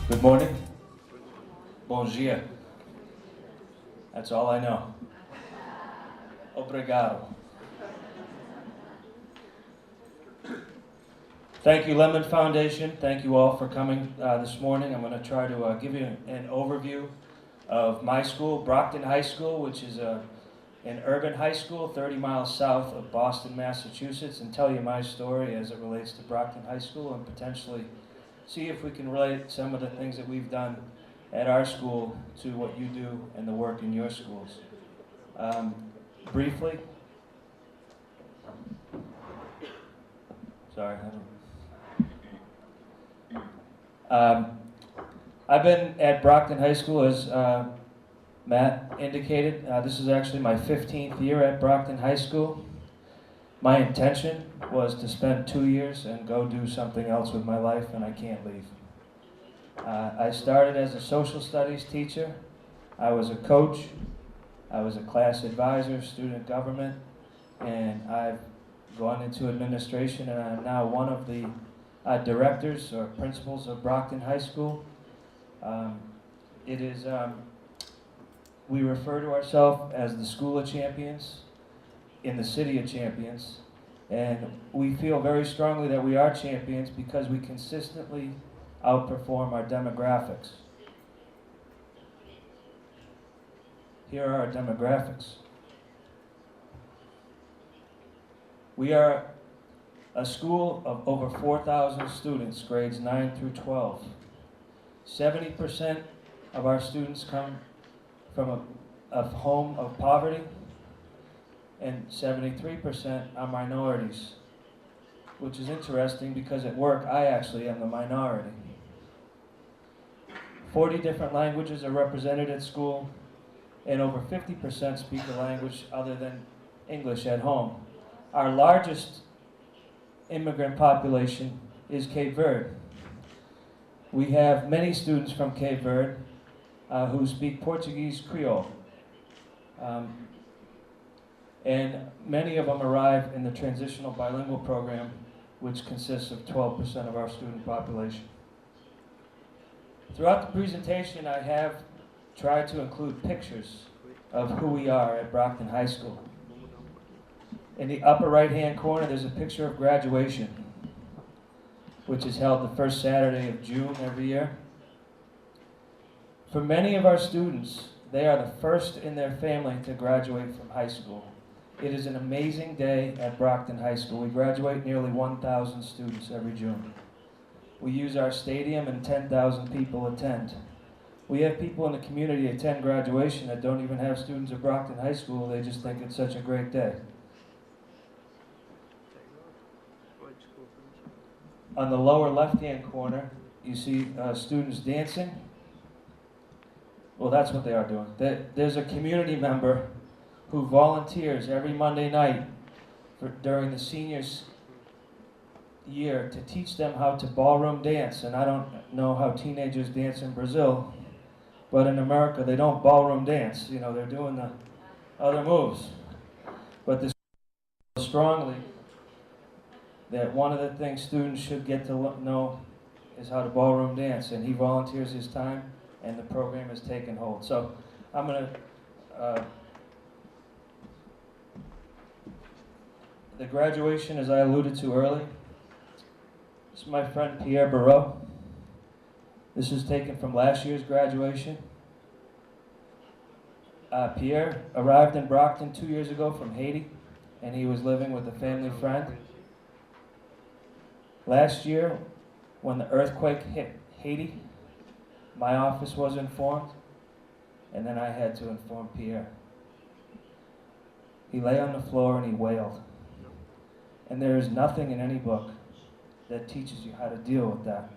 Good morning. Bom dia. That's all I know. Obrigado. Thank you, Lemon Foundation. Thank you all for coming this morning. I'm going to try to give you an overview of my school, Brockton High School, which is an urban high school 30 miles south of Boston, Massachusetts, and tell you my story as it relates to Brockton High School and potentially see if we can relate some of the things that we've done at our school to what you do and the work in your schools. Briefly, sorry. I've been at Brockton High School, as Matt indicated. This is actually my 15th year at Brockton High School. My intention was to spend 2 years and go do something else with my life, and I can't leave. I started as a social studies teacher. I was a coach. I was a class advisor, student government, and I've gone into administration, and I'm now one of the directors or principals of Brockton High School. We refer to ourselves as the School of Champions in the City of Champions, and we feel very strongly that we are champions because we consistently outperform our demographics. Here are our demographics. We are a school of over 4,000 students, grades 9 through 12. 70% of our students come from a home of poverty, and 73% are minorities, which is interesting because at work I actually am the minority. 40 different languages are represented at school, and over 50% speak a language other than English at home. Our largest immigrant population is Cape Verde. We have many students from Cape Verde who speak Portuguese Creole. And many of them arrive in the transitional bilingual program, which consists of 12% of our student population. Throughout the presentation, I have tried to include pictures of who we are at Brockton High School. In the upper right-hand corner, there's a picture of graduation, which is held the first Saturday of June every year. For many of our students, they are the first in their family to graduate from high school. It is an amazing day at Brockton High School. We graduate nearly 1,000 students every June. We use our stadium and 10,000 people attend. We have people in the community attend graduation that don't even have students at Brockton High School. They just think it's such a great day. On the lower left-hand corner, you see students dancing. Well, that's what they are doing. There's a community member who volunteers every Monday night during the seniors' year to teach them how to ballroom dance. And I don't know how teenagers dance in Brazil, but in America they don't ballroom dance. You know, they're doing the other moves. But this strongly that one of the things students should get to know is how to ballroom dance, and he volunteers his time, and the program has taken hold. So I'm going to the graduation, as I alluded to earlier, this is my friend Pierre Barreau. This is taken from last year's graduation. Pierre arrived in Brockton 2 years ago from Haiti, and he was living with a family friend. Last year, when the earthquake hit Haiti, my office was informed, and then I had to inform Pierre. He lay on the floor and he wailed. And there is nothing in any book that teaches you how to deal with that.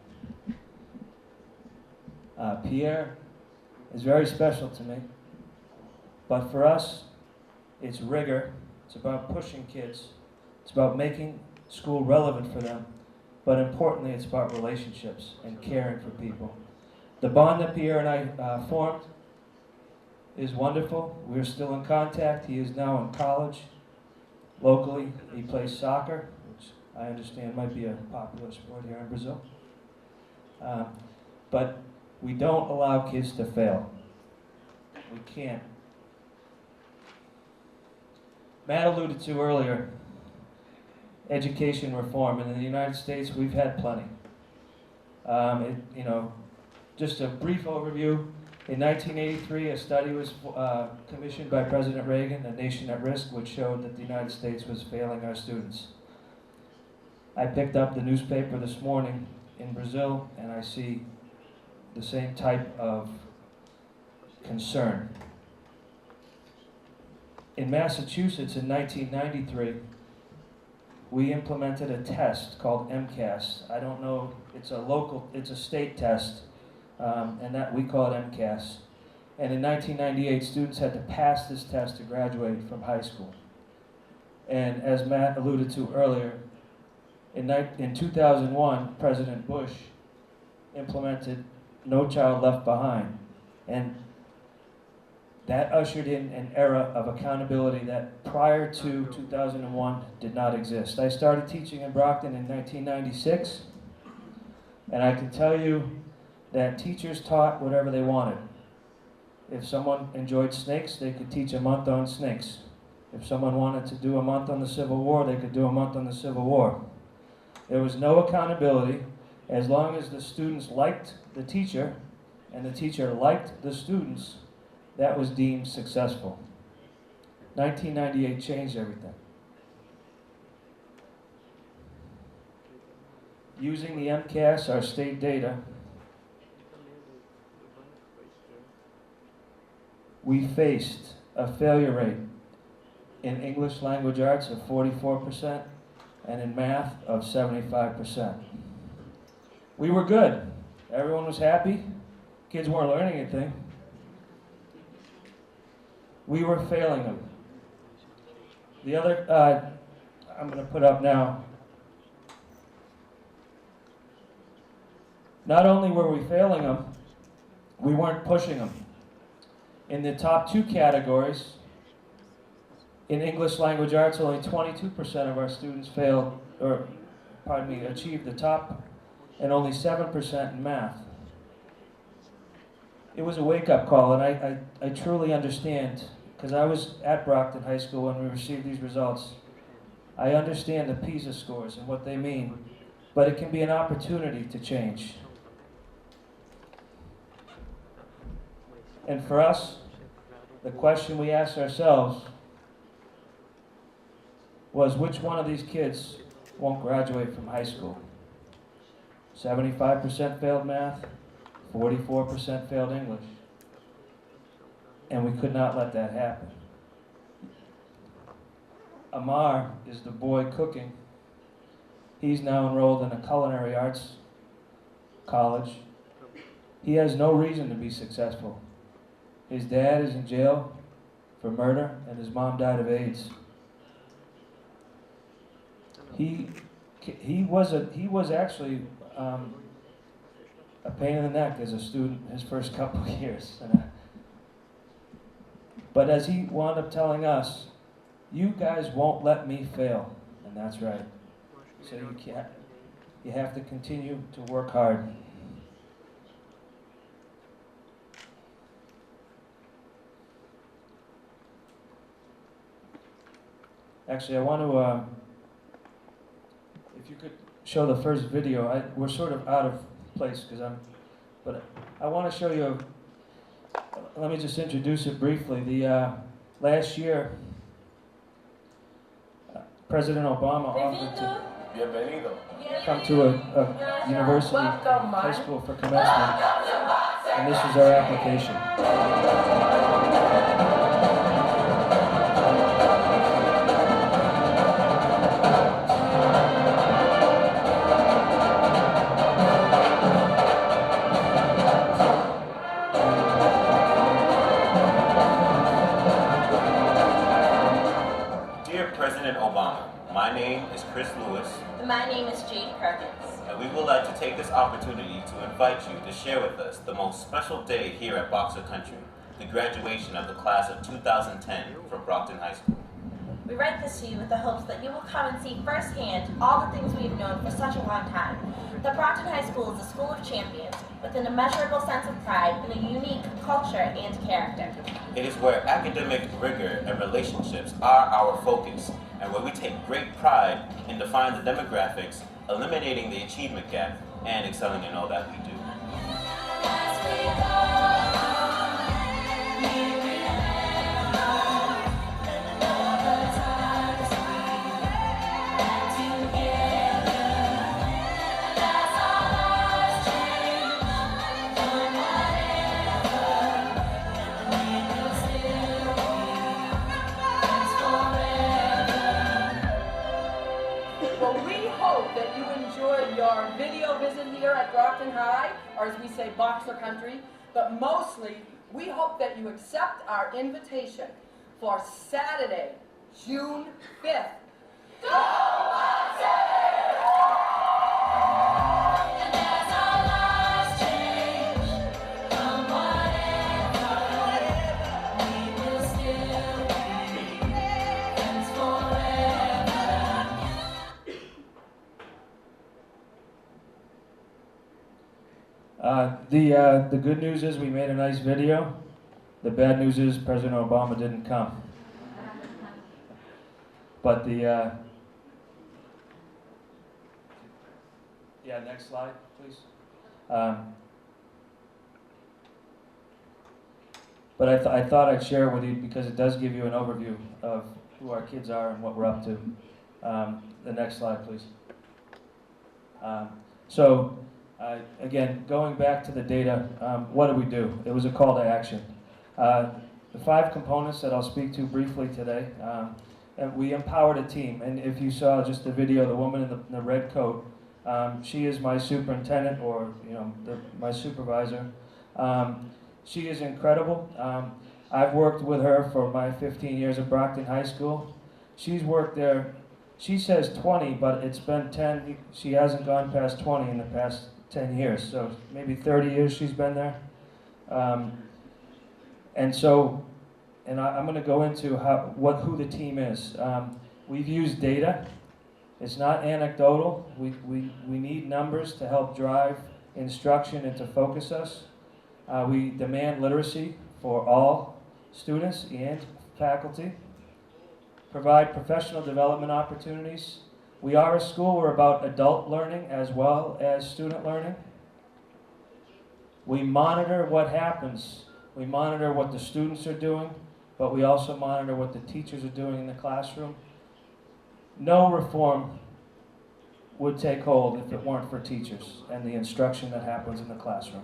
Pierre is very special to me, but for us, it's rigor. It's about pushing kids. It's about making school relevant for them. But importantly, it's about relationships and caring for people. The bond that Pierre and I formed is wonderful. We're still in contact. He is now in college. Locally, he plays soccer, which I understand might be a popular sport here in Brazil. But We don't allow kids to fail. We can't. Matt alluded to earlier education reform, and in the United States we've had plenty. Just a brief overview. In 1983, a study was commissioned by President Reagan, A Nation at Risk, which showed that the United States was failing our students. I picked up the newspaper this morning in Brazil, and I see the same type of concern. In Massachusetts in 1993, we implemented a test called MCAS. I don't know, it's a state test, and that we call it MCAS. And in 1998, students had to pass this test to graduate from high school. And as Matt alluded to earlier, in 2001, President Bush implemented No Child Left Behind. And that ushered in an era of accountability that prior to 2001 did not exist. I started teaching in Brockton in 1996, and I can tell you that teachers taught whatever they wanted. If someone enjoyed snakes, they could teach a month on snakes. If someone wanted to do a month on the Civil War, they could do a month on the Civil War. There was no accountability as long as the students liked the teacher and the teacher liked the students. That was deemed successful. 1998 changed everything. Using the MCAS, our state data, we faced a failure rate in English language arts of 44% and in math of 75%. We were good. Everyone was happy. Kids weren't learning anything. We were failing them. The other, I'm going to put up now. Not only were we failing them, we weren't pushing them. In the top two categories, in English language arts, only 22% of our students achieved the top, and only 7% in math. It was a wake-up call, and I truly understand, because I was at Brockton High School when we received these results. I understand the PISA scores and what they mean, but it can be an opportunity to change. And for us, the question we asked ourselves was, which one of these kids won't graduate from high school? 75% failed math, 44% failed English. And we could not let that happen. Amar is the boy cooking. He's now enrolled in a culinary arts college. He has no reason to be successful. His dad is in jail for murder, and his mom died of AIDS. He was actually a pain in the neck as a student his first couple of years. But as he wound up telling us, you guys won't let me fail, and that's right. So you have to continue to work hard. Actually, I want to, if you could show the first video. We're sort of out of place but I want to show you, let me just introduce it briefly. Last year, President Obama offered to come to a university, high school for commencement, and this is our application. My name is Chris Lewis. My name is Jade Perkins. And we would like to take this opportunity to invite you to share with us the most special day here at Boxer Country, the graduation of the class of 2010 from Brockton High School. We write this to you with the hopes that you will come and see firsthand all the things we have known for such a long time. The Brockton High School is a school of champions with an immeasurable sense of pride and a unique culture and character. It is where academic rigor and relationships are our focus, and where we take great pride in defining the demographics, eliminating the achievement gap, and excelling in all that we do. Well, we hope that you enjoyed your video visit here at Brockton High, or as we say, Boxer Country. But mostly, we hope that you accept our invitation for Saturday, June 5th. Go Boxers! The good news is we made a nice video. The bad news is President Obama didn't come. But yeah, next slide, please. But I thought I'd share it with you because it does give you an overview of who our kids are and what we're up to. The next slide, please. Again, going back to the data, what do we do? It was a call to action. The 5 components that I'll speak to briefly today, and we empowered a team. And if you saw just the video, the woman in the red coat, she is my superintendent, or my supervisor. She is incredible. I've worked with her for my 15 years at Brockton High School. She's worked there, she says 20, but it's been 10. She hasn't gone past 20 in the past 10 years, so maybe 30 years she's been there. And I'm going to go into who the team is. We've used data. It's not anecdotal. We need numbers to help drive instruction and to focus us. We demand literacy for all students and faculty. Provide professional development opportunities. We are a school, we're about adult learning as well as student learning. We monitor what happens. We monitor what the students are doing, but we also monitor what the teachers are doing in the classroom. No reform would take hold if it weren't for teachers and the instruction that happens in the classroom.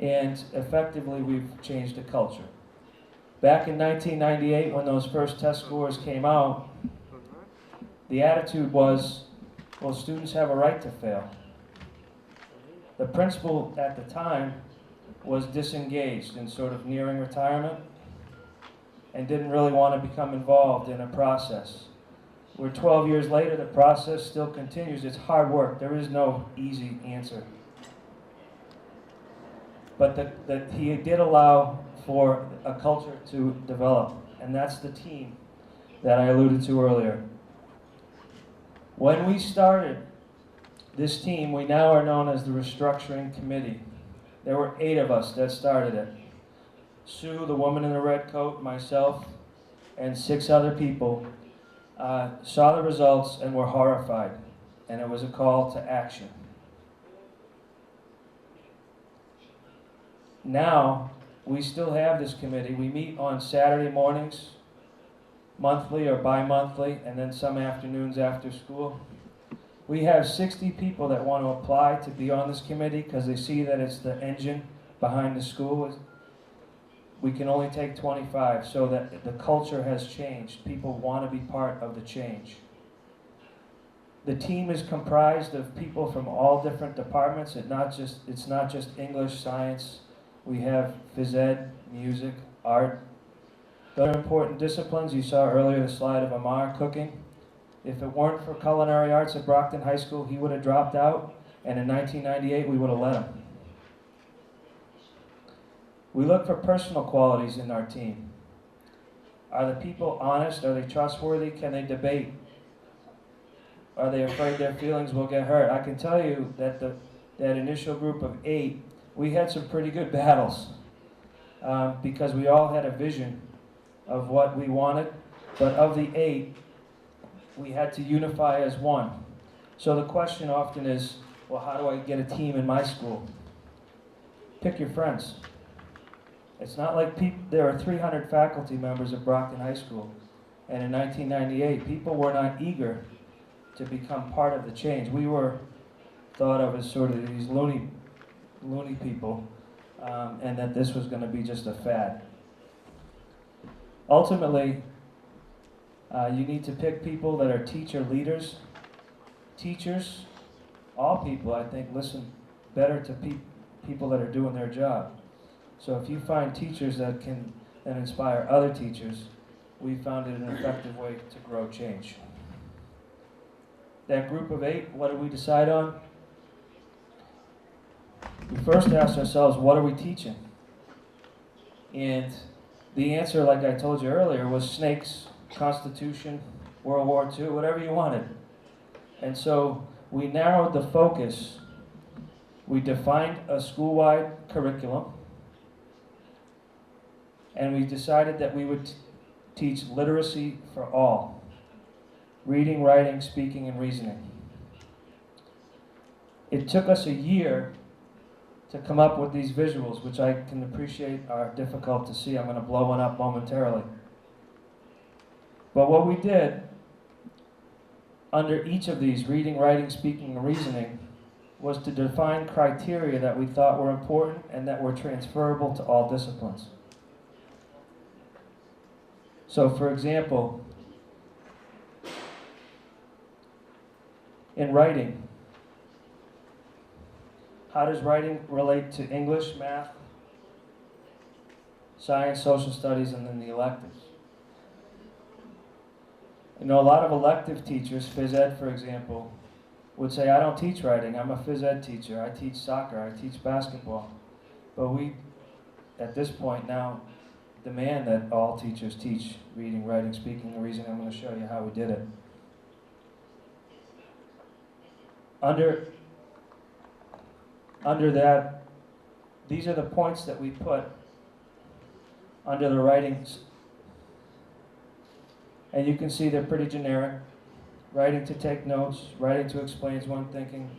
And effectively, we've changed the culture. Back in 1998, when those first test scores came out, the attitude was, well, students have a right to fail. The principal at the time was disengaged and sort of nearing retirement and didn't really want to become involved in a process. We're 12 years later, the process still continues. It's hard work. There is no easy answer. But he did allow for a culture to develop, and that's the team that I alluded to earlier. When we started this team, we now are known as the Restructuring Committee. There were 8 of us that started it. Sue, the woman in the red coat, myself, and 6 other people saw the results and were horrified, and it was a call to action. Now, we still have this committee. We meet on Saturday mornings, monthly or bi-monthly, and then some afternoons after school. We have 60 people that want to apply to be on this committee because they see that it's the engine behind the school. We can only take 25, so that the culture has changed. People want to be part of the change. The team is comprised of people from all different departments. It's not just English, science. We have phys ed, music, art. Other important disciplines, you saw earlier the slide of Amar cooking. If it weren't for culinary arts at Brockton High School, he would have dropped out, and in 1998 we would have let him. We look for personal qualities in our team. Are the people honest? Are they trustworthy? Can they debate? Are they afraid their feelings will get hurt? I can tell you that that initial group of 8, we had some pretty good battles because we all had a vision of what we wanted, but of the 8, we had to unify as one. So the question often is, well, how do I get a team in my school? Pick your friends. It's not like there are 300 faculty members at Brockton High School, and in 1998, people were not eager to become part of the change. We were thought of as sort of these loony people, and that this was going to be just a fad. Ultimately, you need to pick people that are teacher leaders. Teachers, all people, I think, listen better to people that are doing their job. So if you find teachers that can inspire other teachers, we found it an effective way to grow change. That group of 8, what did we decide on? We first asked ourselves, what are we teaching? And the answer, like I told you earlier, was snakes, Constitution, World War II, whatever you wanted. And so we narrowed the focus. We defined a school-wide curriculum, and we decided that we would teach literacy for all. Reading, writing, speaking, and reasoning. It took us a year to come up with these visuals, which I can appreciate are difficult to see. I'm going to blow one up momentarily. But what we did under each of these, reading, writing, speaking, and reasoning, was to define criteria that we thought were important and that were transferable to all disciplines. So, for example, in writing, how does writing relate to English, math, science, social studies, and then the electives? You know, a lot of elective teachers, phys ed for example, would say, I don't teach writing, I'm a phys ed teacher, I teach soccer, I teach basketball. But we, at this point now, demand that all teachers teach reading, writing, speaking, and reasoning. I'm going to show you how we did it. Under that, these are the points that we put under the writings. And you can see they're pretty generic. Writing to take notes, writing to explain one thinking.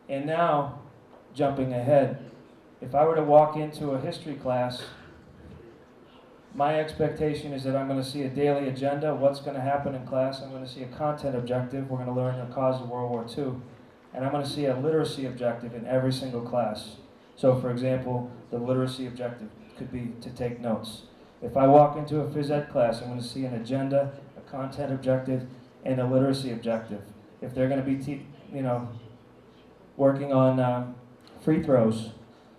And now, jumping ahead, if I were to walk into a history class, my expectation is that I'm going to see a daily agenda, what's going to happen in class. I'm going to see a content objective, we're going to learn the cause of World War II. And I'm going to see a literacy objective in every single class. So for example, the literacy objective could be to take notes. If I walk into a phys ed class, I'm going to see an agenda, a content objective, and a literacy objective. If they're going to be working on free throws,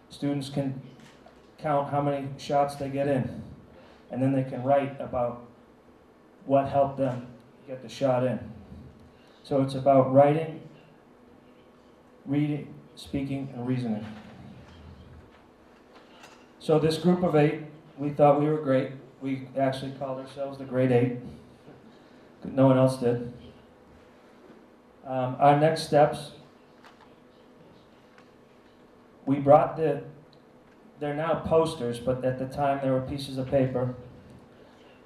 students can count how many shots they get in. And then they can write about what helped them get the shot in. So it's about writing, reading, speaking, and reasoning. So this group of 8, we thought we were great. We actually called ourselves the Grade 8. No one else did. Our next steps, we brought they're now posters, but at the time they were pieces of paper.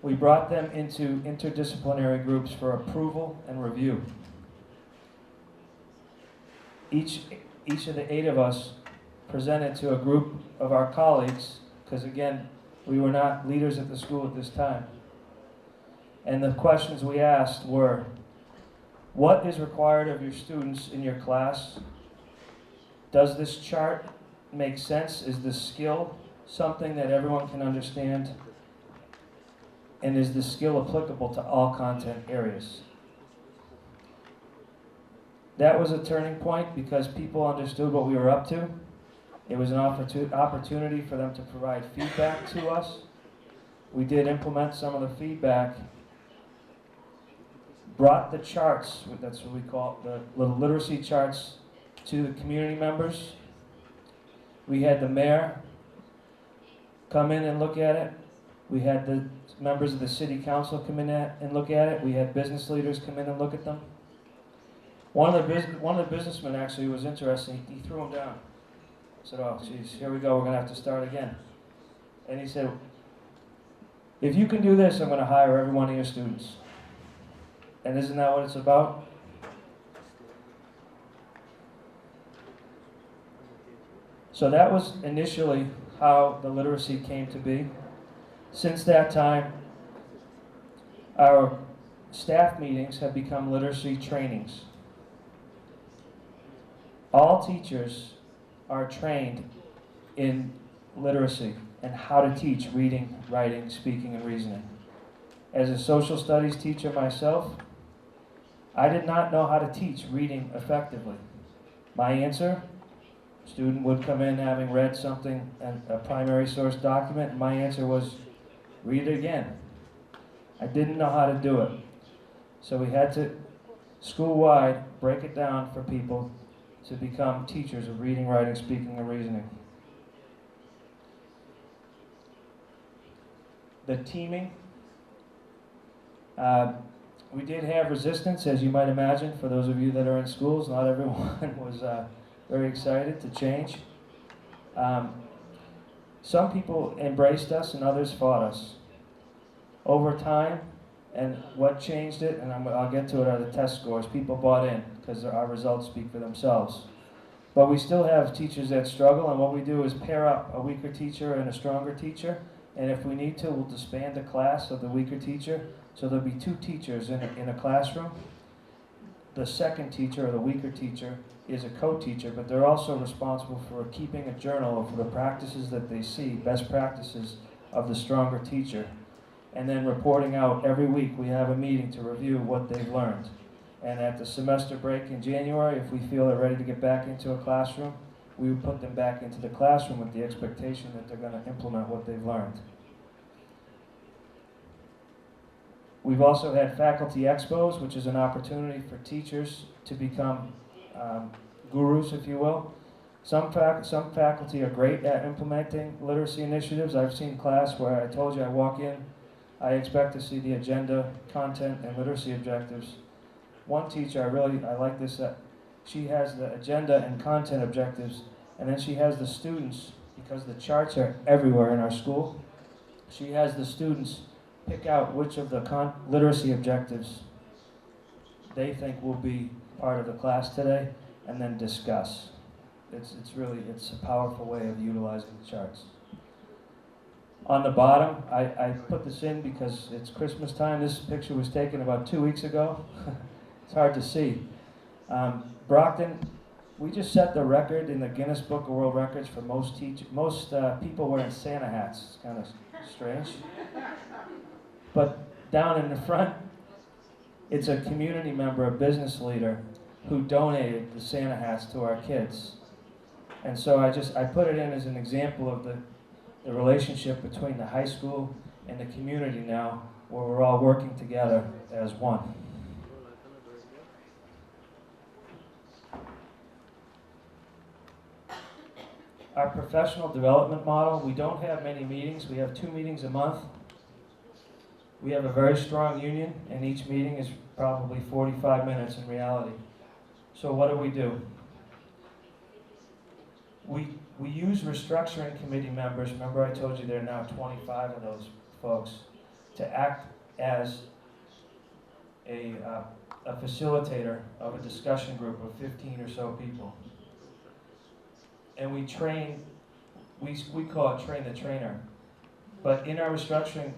We brought them into interdisciplinary groups for approval and review. Each of the 8 of us presented to a group of our colleagues, because again, we were not leaders at the school at this time. And the questions we asked were, what is required of your students in your class? Does this chart make sense? Is this skill something that everyone can understand? And is this skill applicable to all content areas? That was a turning point because people understood what we were up to. It was an opportunity for them to provide feedback to us. We did implement some of the feedback, brought the charts, that's what we call the little literacy charts, to the community members. We had the mayor come in and look at it. We had the members of the city council come in and look at it. We had business leaders come in and look at them. One of the businessmen actually was interested. He threw them down. I said, "Oh, geez, here we go. We're going to have to start again." And he said, "If you can do this, I'm going to hire every one of your students." And isn't that what it's about? So that was initially how the literacy came to be. Since that time, our staff meetings have become literacy trainings. All teachers are trained in literacy and how to teach reading, writing, speaking, and reasoning. As a social studies teacher myself, I did not know how to teach reading effectively. My answer, student would come in having read something, a primary source document, and my answer was, read it again. I didn't know how to do it. So we had to, school-wide, break it down for people to become teachers of reading, writing, speaking, and reasoning. The teaming, we did have resistance, as you might imagine, for those of you that are in schools. Not everyone was very excited to change. Some people embraced us and others fought us. Over time, and what changed it, and I'll get to it, are the test scores. People bought in because our results speak for themselves. But we still have teachers that struggle, and what we do is pair up a weaker teacher and a stronger teacher, and if we need to, we'll disband the class of the weaker teacher, so there'll be 2 teachers in a classroom. The second teacher, or the weaker teacher, is a co-teacher, but they're also responsible for keeping a journal of the practices that they see, best practices of the stronger teacher. And then reporting out every week. We have a meeting to review what they've learned. And at the semester break in January, if we feel they're ready to get back into a classroom, we would put them back into the classroom with the expectation that they're going to implement what they've learned. We've also had faculty expos, which is an opportunity for teachers to become gurus, if you will. Some faculty are great at implementing literacy initiatives. I've seen class where I told you I walk in, I expect to see the agenda, content, and literacy objectives. One teacher, I like this, she has the agenda and content objectives, and then she has the students, because the charts are everywhere in our school, she has the students pick out which of the literacy objectives they think will be part of the class today, and then discuss. It's a powerful way of utilizing the charts. On the bottom, I put this in because it's Christmas time. This picture was taken about 2 weeks ago. It's hard to see. Brockton, we just set the record in the Guinness Book of World Records for most people wearing Santa hats. It's kind of strange. But down in the front, it's a community member, a business leader, who donated the Santa hats to our kids. And so I put it in as an example of the relationship between the high school and the community now, where we're all working together as one. Our professional development model, we don't have many meetings. We have 2 meetings a month. We have a very strong union, and each meeting is probably 45 minutes in reality. So what do? We use restructuring committee members, remember I told you there are now 25 of those folks, to act as a facilitator of a discussion group of 15 or so people. And we train, we call it train the trainer. But in our restructuring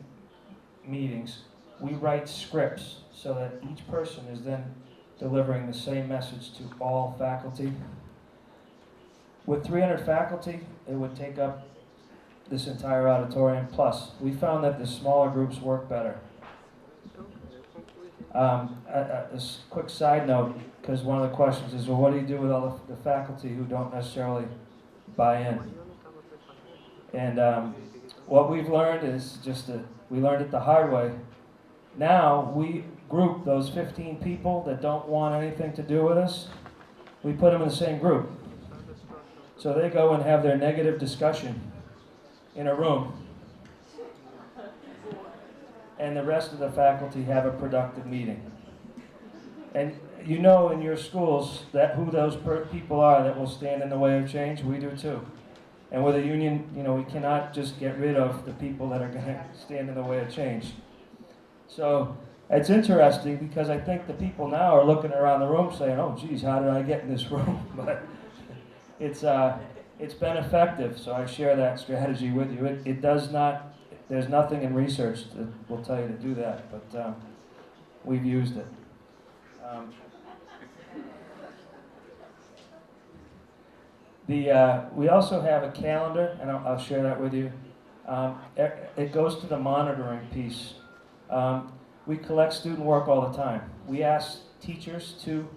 meetings, we write scripts so that each person is then delivering the same message to all faculty. With 300 faculty, it would take up this entire auditorium. Plus, we found that the smaller groups work better. A quick side note, because one of the questions is, well, what do you do with all the faculty who don't necessarily buy in? And what we've learned is we learned it the hard way. Now, we group those 15 people that don't want anything to do with us, we put them in the same group. So they go and have their negative discussion in a room, and the rest of the faculty have a productive meeting. And you know in your schools that who those people are that will stand in the way of change. We do too. And with a union, you know, we cannot just get rid of the people that are going to stand in the way of change. So it's interesting because I think the people now are looking around the room saying, oh, geez, how did I get in this room? But it's been effective, so I share that strategy with you. It does not, there's nothing in research that will tell you to do that, but we've used it. We also have a calendar, and I'll share that with you. It goes to the monitoring piece. We collect student work all the time. We ask teachers to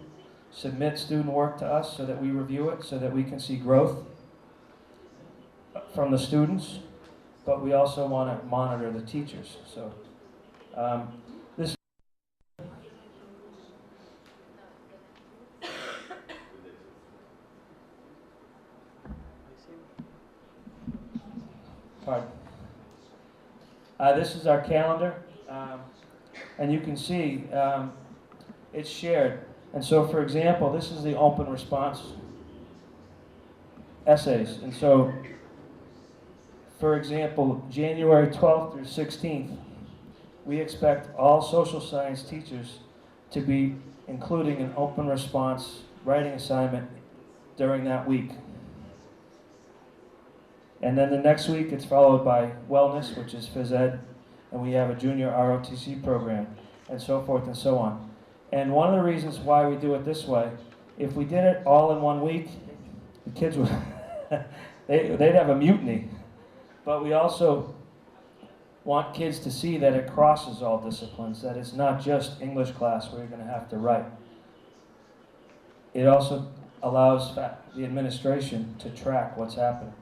submit student work to us so that we review it, so that we can see growth from the students, but we also want to monitor the teachers. So this pardon. This is our calendar, and you can see it's shared. And so, for example, this is the open response essays. And so, for example, January 12th through 16th, we expect all social science teachers to be including an open response writing assignment during that week. And then the next week it's followed by wellness, which is phys ed, and we have a junior ROTC program, and so forth and so on. And one of the reasons why we do it this way, if we did it all in 1 week, the kids would, they'd have a mutiny. But we also want kids to see that it crosses all disciplines, that it's not just English class where you're going to have to write. It also allows the administration to track what's happening.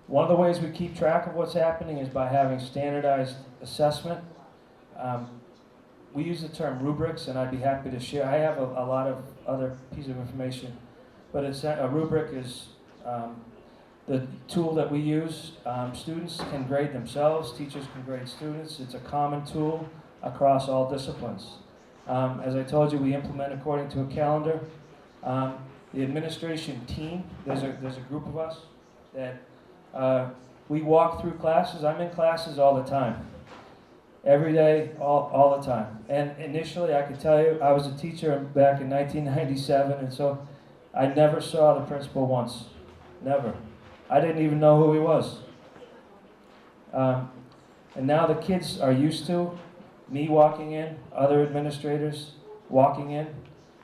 One of the ways we keep track of what's happening is by having standardized assessment. We use the term rubrics, and I'd be happy to share. I have a lot of other pieces of information, but a rubric is the tool that we use. Students can grade themselves, teachers can grade students. It's a common tool across all disciplines. As I told you, we implement according to a calendar. The administration team, there's a group of us that we walk through classes. I'm in classes all the time. Every day, all the time. And initially, I could tell you, I was a teacher back in 1997, and so I never saw the principal once. Never. I didn't even know who he was. And now the kids are used to me walking in, other administrators walking in.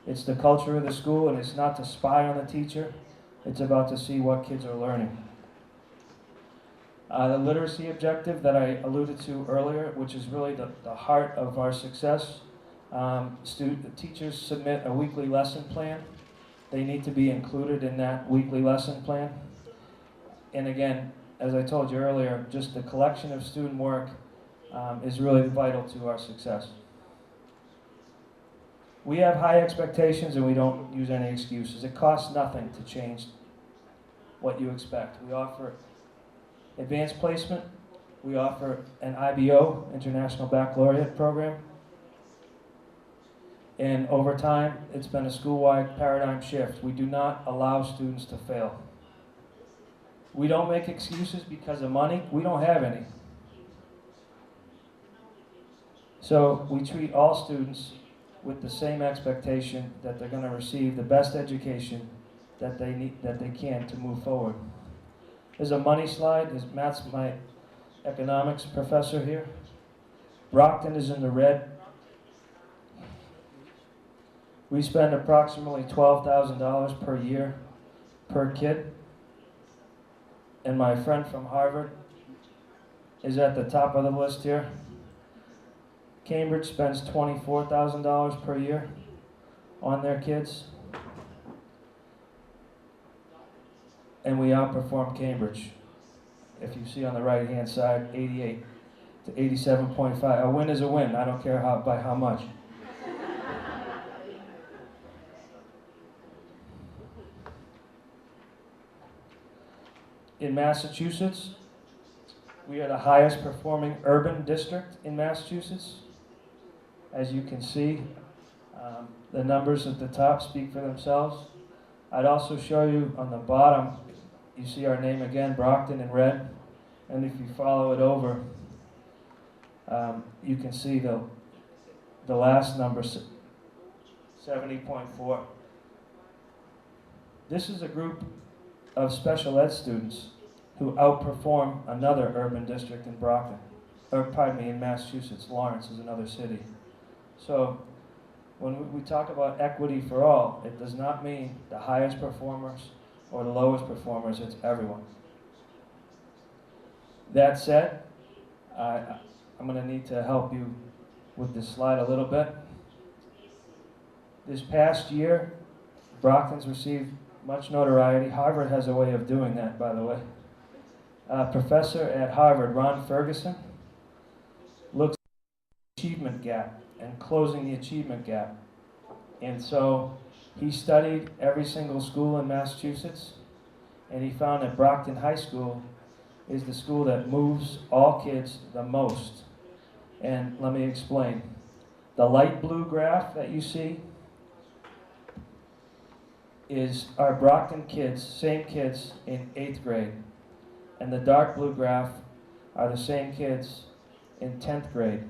It's the culture of the school, and it's not to spy on the teacher. It's about to see what kids are learning. The literacy objective that I alluded to earlier, which is really the heart of our success. Teachers submit a weekly lesson plan. They need to be included in that weekly lesson plan. And again, as I told you earlier, just the collection of student work is really vital to our success. We have high expectations and we don't use any excuses. It costs nothing to change what you expect. We offer advanced placement. We offer an IBO, International Baccalaureate program. And over time, it's been a school-wide paradigm shift. We do not allow students to fail. We don't make excuses because of money. We don't have any. So we treat all students with the same expectation that they're going to receive the best education that they can to move forward. There's a money slide. Matt's my economics professor here. Brockton is in the red. We spend approximately $12,000 per year per kid. And my friend from Harvard is at the top of the list here. Cambridge spends $24,000 per year on their kids. And we outperform Cambridge. If you see on the right-hand side, 88 to 87.5. A win is a win. I don't care by how much. in Massachusetts, we are the highest performing urban district in Massachusetts. As you can see, the numbers at the top speak for themselves. I'd also show you on the bottom, you see our name again, Brockton in red. And if you follow it over, you can see the last number, 70.4. This is a group of special ed students who outperform another urban district in Brockton, or pardon me, in Massachusetts. Lawrence is another city. So when we talk about equity for all, it does not mean the highest performers or the lowest performers, it's everyone. That said, I'm going to need to help you with this slide a little bit. This past year, Brockton's received much notoriety. Harvard has a way of doing that, by the way. Professor at Harvard, Ron Ferguson, looks at the achievement gap and closing the achievement gap. And so he studied every single school in Massachusetts, and he found that Brockton High School is the school that moves all kids the most. And let me explain. The light blue graph that you see is our Brockton kids, same kids in 8th grade. And the dark blue graph are the same kids in 10th grade.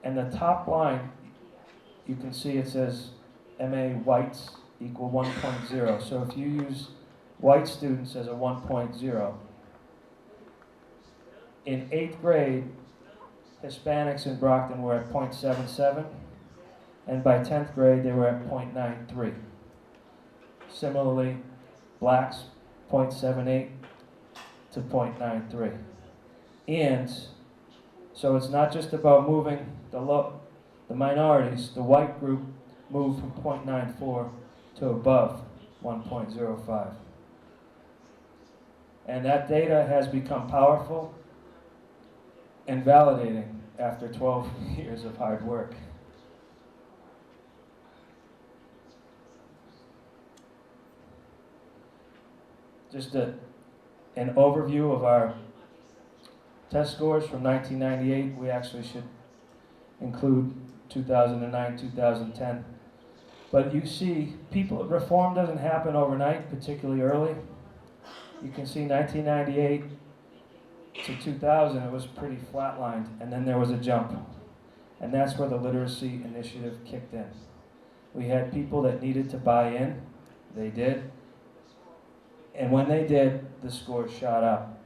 And the top line, you can see it says MA whites equal 1.0. So if you use white students as a 1.0, in 8th grade, Hispanics in Brockton were at 0.77, and by 10th grade they were at 0.93. Similarly, blacks 0.78 to 0.93. And so it's not just about moving the minorities. The white group moved from 0.94 to above 1.05. And that data has become powerful and validating after 12 years of hard work. Just an overview of our test scores from 1998. We actually should include 2009, 2010. But you see, reform doesn't happen overnight, particularly early. You can see 1998 to 2000, it was pretty flatlined, and then there was a jump. And that's where the literacy initiative kicked in. We had people that needed to buy in. They did. And when they did, the scores shot up.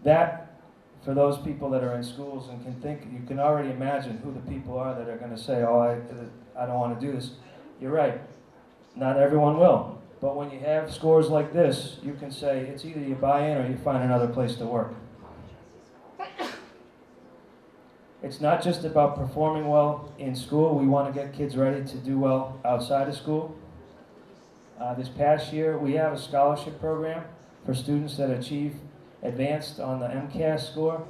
That, for those people that are in schools and can think, you can already imagine who the people are that are going to say, oh, I don't want to do this. You're right. Not everyone will. But when you have scores like this, you can say it's either you buy in or you find another place to work. It's not just about performing well in school. We want to get kids ready to do well outside of school. This past year, we have a scholarship program for students that achieve advanced on the MCAS score.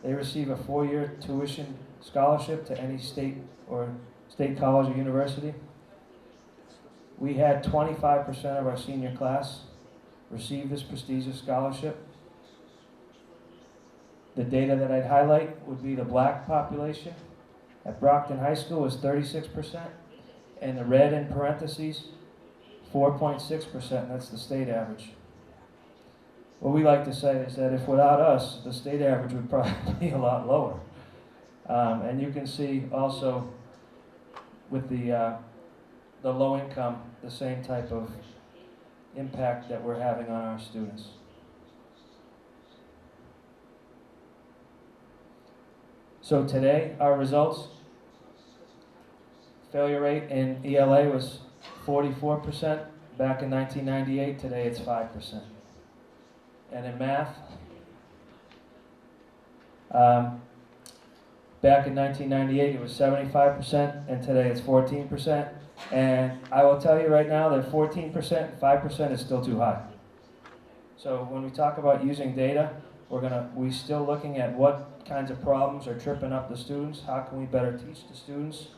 They receive a 4-year tuition scholarship to any state or state college or university. We had 25% of our senior class receive this prestigious scholarship. The data that I'd highlight would be the black population. At Brockton High School was 36%, and the red in parentheses, 4.6%, that's the state average. What we like to say is that if without us, the state average would probably be a lot lower. And you can see also with the low income, the same type of impact that we're having on our students. So today, our results, failure rate in ELA was 44%. Back in 1998, today it's 5%. And in math, back in 1998, it was 75%, and today it's 14%. And I will tell you right now that 14%, 5% is still too high. So when we talk about using data, we're still looking at what kinds of problems are tripping up the students. How can we better teach the students?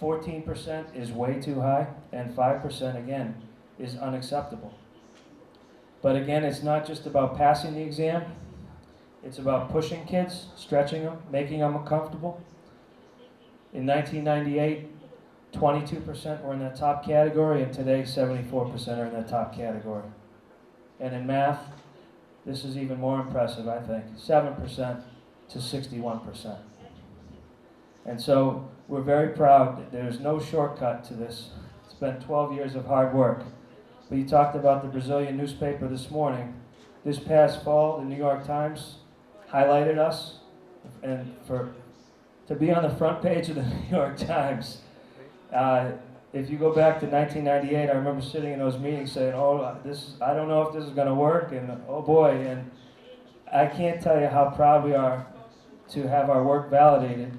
14% is way too high, and 5% again is unacceptable. But again, it's not just about passing the exam. It's about pushing kids, stretching them, making them comfortable. In 1998, 22% were in that top category, and today 74% are in that top category. And in math, this is even more impressive, I think, 7% to 61%. And so we're very proud that there's no shortcut to this. It's been 12 years of hard work. But you talked about the Brazilian newspaper this morning. This past fall, the New York Times highlighted us, and to be on the front page of the New York Times. If you go back to 1998, I remember sitting in those meetings saying, "Oh, I don't know if this is going to work," and oh boy, and I can't tell you how proud we are to have our work validated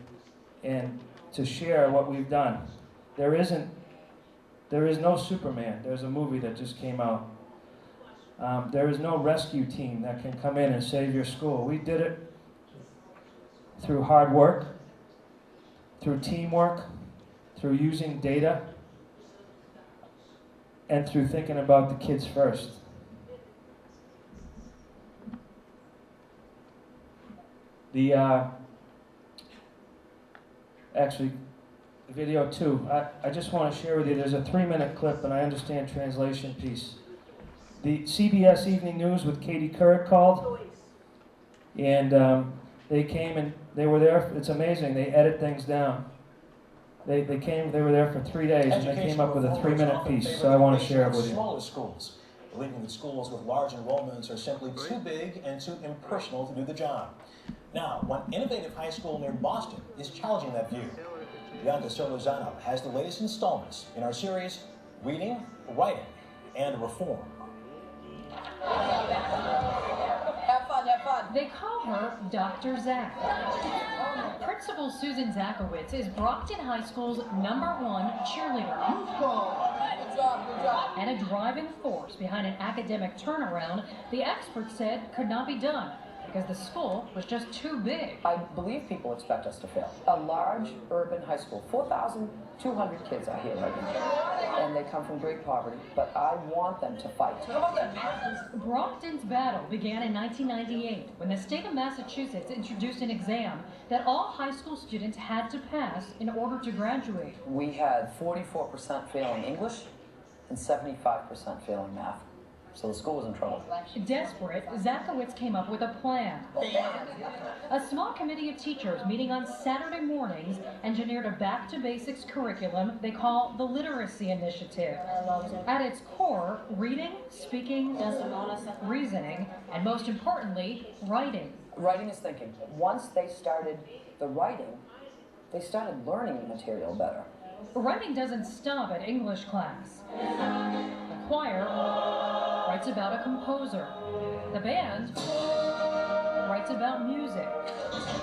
and to share what we've done. There is no Superman. There's a movie that just came out. There is no rescue team that can come in and save your school. We did it through hard work, through teamwork, through using data, and through thinking about the kids first. Actually, video 2, I just want to share with you, there's a 3-minute clip, and I understand translation piece. The CBS Evening News with Katie Couric called, and they came and they were there. It's amazing, they edit things down. They were there for 3 days, and they came up with a 3-minute piece, so I want to share it with you. Smaller schools, believing that schools with large enrollments are simply too big and too impersonal to do the job. Now, one innovative high school near Boston is challenging that view. Bianca Solozano has the latest installments in our series, Reading, Writing, and Reform. Have fun, have fun. They call her Dr. Zach. Principal Susan Zakowitz is Brockton High School's #1 cheerleader. Good job, good job. And a driving force behind an academic turnaround the experts said could not be done because the school was just too big. I believe people expect us to fail. A large urban high school, 4,200 kids are here right now, and they come from great poverty, but I want them to fight. Brockton's battle began in 1998 when the state of Massachusetts introduced an exam that all high school students had to pass in order to graduate. We had 44% failing English and 75% failing math. So the school was in trouble. Desperate, Zakowitz came up with a plan. A small committee of teachers meeting on Saturday mornings engineered a back-to-basics curriculum they call the Literacy Initiative. At its core, reading, speaking, reasoning, and most importantly, writing. Writing is thinking. Once they started the writing, they started learning the material better. Writing doesn't stop at English class. The choir writes about a composer. The band writes about music.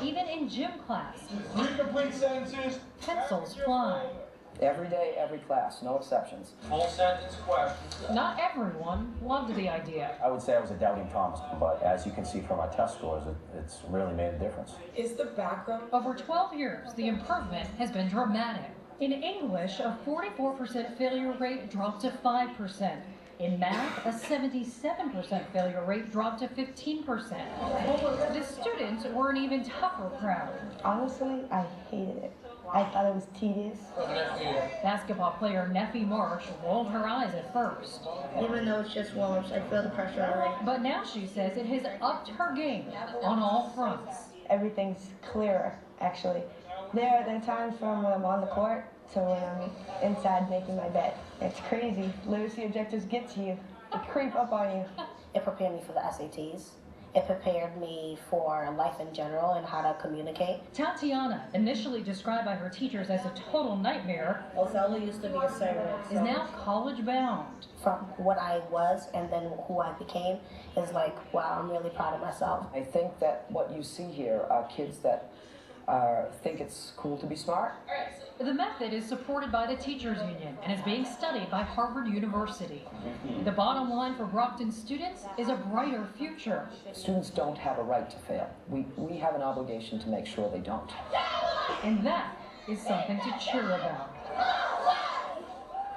Even in gym class, Complete sentences. pencils fly. Every day, every class, no exceptions. Full sentence questions. Not everyone loved the idea. I would say I was a doubting Thomas, but as you can see from our test scores, it's really made a difference. Is the background? Over 12 years, the improvement has been dramatic. In English, a 44% failure rate dropped to 5%. In math, a 77% failure rate dropped to 15%. The students were an even tougher crowd. Honestly, I hated it. I thought it was tedious. Basketball player Neffy Marsh rolled her eyes at first. Even though it's just warm-ups, I feel the pressure already. But now she says it has upped her game on all fronts. Everything's clearer, actually. There are times when I'm on the court, so when I'm inside making my bed. It's crazy. Literacy objectives get to you. They creep up on you. It prepared me for the SATs. It prepared me for life in general and how to communicate. Tatiana, initially described by her teachers as a total nightmare, Othello used to be a servant. is now college bound. From what I was and then who I became is like, wow, I'm really proud of myself. I think that what you see here are kids that think it's cool to be smart. The method is supported by the Teachers Union and is being studied by Harvard University. The bottom line for Brockton students is a brighter future. Students don't have a right to fail. We have an obligation to make sure they don't. And that is something to cheer about.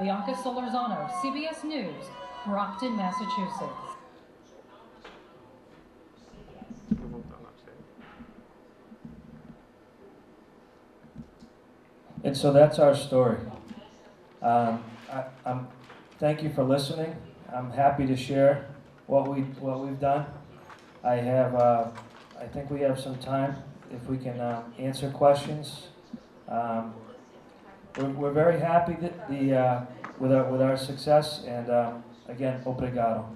Bianca Solorzano, CBS News, Brockton, Massachusetts. And so that's our story. Thank you for listening. I'm happy to share what we've done. I think we have some time if we can answer questions. We're very happy that with our success, and again, obrigado.